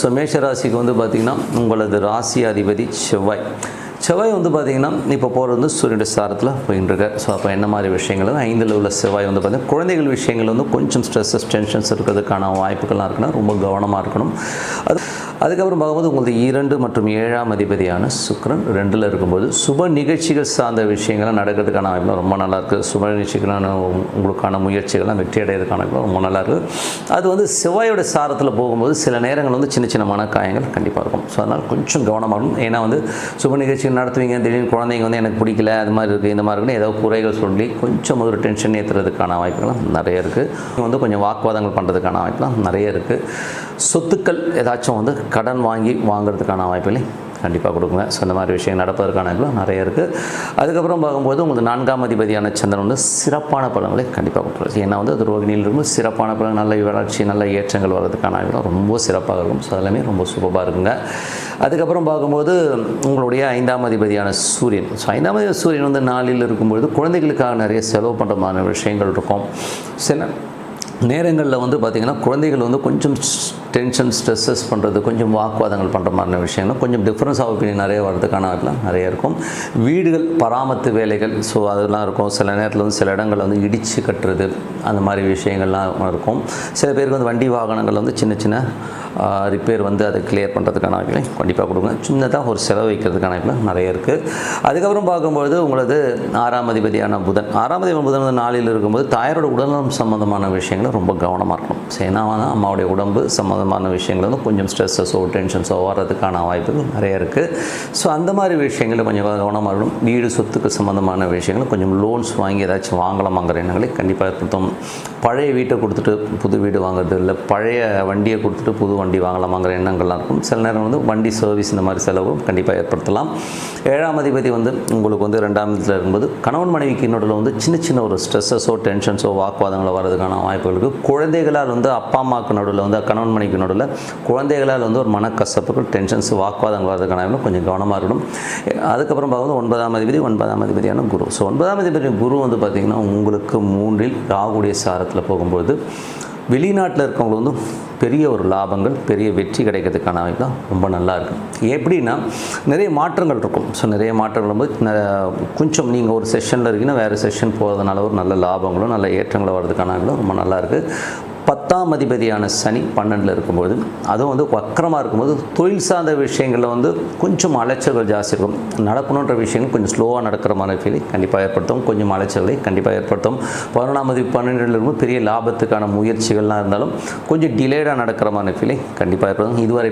So மேஷ ராசிக்கு வந்து பார்த்திங்கன்னா உங்களது ராசி அதிபதி செவ்வாய். செவ்வாய் வந்து பார்த்திங்கன்னா இப்போ போகிறது வந்து சூரியனுடைய சாரத்தில் போயின்னு இருக்கார். ஸோ அப்போ என்ன மாதிரி விஷயங்கள் 5ல் உள்ள செவ்வாய் வந்து பார்த்திங்கன்னா குழந்தைகள் விஷயங்கள் வந்து கொஞ்சம் ஸ்ட்ரெஸ்ஸஸ் டென்ஷன்ஸ் இருக்கிறதுக்கான வாய்ப்புகள்லாம் இருக்குன்னா ரொம்ப கவனமாக இருக்கணும். அதுக்கப்புறம் பார்க்கும்போது உங்களுக்கு 2 மற்றும் 7ஆம் அதிபதியான சுக்கிரன் 2ல் இருக்கும்போது சுப நிகழ்ச்சிகள் சார்ந்த விஷயங்கள்லாம் நடக்கிறதுக்கான வாய்ப்புலாம் ரொம்ப நல்லாயிருக்கு. சுப நிகழ்ச்சிகளான உங்களுக்கான முயற்சிகள்லாம் வெற்றி அடைகிறதுக்கான வாய்ப்புலாம் ரொம்ப நல்லாயிருக்கு. அது வந்து செவ்வாயோட சாரத்தில் போகும்போது சில நேரங்கள் வந்து சின்ன சின்ன மனக்காயங்கள் கண்டிப்பாக இருக்கும். ஸோ அதனால் கொஞ்சம் கவனமாக இருக்கும். ஏன்னா வந்து சுப நிகழ்ச்சிகள் நடத்துவீங்க, திடீர்னு குழந்தைங்க வந்து எனக்கு பிடிக்கல, அது மாதிரி இருக்குது, இந்த மாதிரி இருக்குன்னு ஏதோ குறைகள் சொல்லி கொஞ்சம் ஒரு டென்ஷன் ஏற்றுறதுக்கான வாய்ப்புகள்லாம் நிறைய இருக்குது. வந்து கொஞ்சம் வாக்குவாதங்கள் பண்ணுறதுக்கான வாய்ப்புலாம் நிறைய இருக்குது. சொத்துக்கள் ஏதாச்சும் வந்து கடன் வாங்குறதுக்கான வாய்ப்புகளை கண்டிப்பாக கொடுக்குங்க. ஸோ இந்த மாதிரி விஷயம் நடப்பதற்கான வாய்ப்புலாம் நிறைய இருக்குது. அதுக்கப்புறம் பார்க்கும்போது உங்களுக்கு 4ஆம் அதிபதியான சந்திரன் வந்து சிறப்பான பலன்களை கண்டிப்பாக கொடுக்குறது. ஏன்னா வந்து அது ரோகிணியில் இருக்கும் சிறப்பான பலன், நல்ல வளர்ச்சி, நல்ல ஏற்றங்கள் வர்றதுக்கான வாய்ப்புலாம் ரொம்ப சிறப்பாக இருக்கும். ஸோ அதெல்லாமே ரொம்ப சூப்பராக இருக்குங்க. அதுக்கப்புறம் பார்க்கும்போது உங்களுடைய 5ஆம் அதிபதியான சூரியன். ஸோ 5ஆம் அதிபதி சூரியன் வந்து 4ல் இருக்கும்பொழுது குழந்தைகளுக்காக நிறைய செலவு பண்ணுற மாதிரி விஷயங்கள் இருக்கும். சில நேரங்களில் வந்து பார்த்திங்கன்னா குழந்தைகள் வந்து கொஞ்சம் டென்ஷன் ஸ்ட்ரெஸ்ஸஸ் பண்ணுறது, கொஞ்சம் வாக்குவாதங்கள் பண்ணுற மாதிரியான விஷயங்கள், கொஞ்சம் டிஃப்ரென்ஸ் ஆஃப் ஒப்பீனியன் நிறைய வரதுக்கான வாய்ப்புலாம் நிறைய இருக்கும். வீடுகள் பராமத்து வேலைகள் ஸோ அதெல்லாம் இருக்கும். சில நேரத்தில் வந்து சில இடங்களில் வந்து இடித்து கட்டுறது அந்த மாதிரி விஷயங்கள்லாம் இருக்கும். சில பேருக்கு வந்து வண்டி வாகனங்கள் வந்து சின்ன சின்ன ரிப்பேர் வந்து அதை கிளியர் பண்ணுறதுக்கான வாய்ப்புகளை கண்டிப்பாக கொடுங்க. சின்னதாக ஒரு செலவு வைக்கிறதுக்கான வாய்ப்புலாம் நிறைய இருக்குது. அதுக்கப்புறம் பார்க்கும்பொழுது உங்களது 6ஆம் அதிபதியான புதன். 6ஆம் அதிபதி புதன் வந்து 4ல் இருக்கும்போது தாயாரோட உடல்நலம் சம்மந்தமான விஷயங்களை ரொம்ப கவனமாக இருக்கணும். ஸோ ஏன்னா அம்மாவுடைய உடம்பு சம்மந்தமான விஷயங்கள் வந்து கொஞ்சம் ஸ்ட்ரெஸ்ஸஸோ டென்ஷன்ஸோ வர்றதுக்கான வாய்ப்புகள் நிறைய இருக்குது. ஸோ அந்த மாதிரி விஷயங்களை கொஞ்சம் கவனமாக இருக்கணும். வீடு சொத்துக்கள் சம்மந்தமான விஷயங்கள் கொஞ்சம் லோன்ஸ் வாங்கி ஏதாச்சும் வாங்கலாமாங்கிற எண்ணங்களை கண்டிப்பாக ஏற்படுத்தும். பழைய வீட்டை கொடுத்துட்டு புது வீடு வாங்குறது இல்லை, பழைய வண்டியை கொடுத்துட்டு புது வண்டி வாங்கலாமாங்கிற எண்ணங்கள்லாம் இருக்கும். சில நேரம் வந்து வண்டி சர்வீஸ் இந்த மாதிரி செலவும் கண்டிப்பாக ஏற்படுத்தலாம். 7ஆம் அதிபதி வந்து உங்களுக்கு வந்து 2ஆம் இடத்துல இருக்கும்போது கணவன் மனைவிக்கு நடுவில் வந்து சின்ன சின்ன ஒரு ஸ்ட்ரெஸ்ஸஸோ டென்ஷன்ஸோ வாக்குவாதங்களோ வரதுக்கான வாய்ப்புகள் இருக்குது. குழந்தைகளால் வந்து அப்பா அம்மாவுக்கு நடுவில் வந்து கணவன் மனைவிக்கு நடுவில் குழந்தைகளால் வந்து ஒரு மனக்கசப்புகள் டென்ஷன்ஸ் வாக்குவாதங்கள் வரதுக்கான கொஞ்சம் கவனமாக இருக்கணும். அதுக்கப்புறம் பார்க்கும்போது 9ஆம் அதிபதியான குரு. ஸோ 9ஆம் அதிபதி குரு வந்து பார்த்திங்கன்னா உங்களுக்கு 3ல் ராகுடைய சாரத்தில் போகும்போது வெளிநாட்டில் இருக்கவங்க வந்து பெரிய ஒரு லாபங்கள், பெரிய வெற்றி கிடைக்கிறதுக்கான வாய்ப்பு தான் ரொம்ப நல்லா இருக்குது. எப்படின்னா நிறைய மாற்றங்கள் இருக்கும். ஸோ நிறைய மாற்றங்கள் வந்து கொஞ்சம் நீங்கள் ஒரு செஷனில் இருக்கீங்கன்னா வேறு செஷன் போகிறதுனால ஒரு நல்ல லாபங்களும் நல்ல ஏற்றங்களும் வர்றதுக்கான ரொம்ப நல்லா இருக்குது. 10ஆம் அதிபதியான சனி 12ல் இருக்கும்போது அதுவும் வந்து வக்கரமாக இருக்கும்போது தொழில் சார்ந்த விஷயங்களில் வந்து கொஞ்சம் அலைச்சல்கள் ஜாஸ்தி இருக்கும். நடக்கணுன்ற விஷயங்கள் கொஞ்சம் ஸ்லோவாக நடக்கிற மாதிரி ஃபீலை கண்டிப்பாக ஏற்படுத்தும். கொஞ்சம் அலைச்சல்களை கண்டிப்பாக ஏற்படுத்தும். 11ஆம் அதிபதி 12ல் இருக்கும்போது பெரிய லாபத்துக்கான முயற்சிகள்லாம் இருந்தாலும் கொஞ்சம் டிலேடாக நடக்கிற மாதிரி ஃபீலை கண்டிப்பாக ஏற்படுத்தும். இதுவரை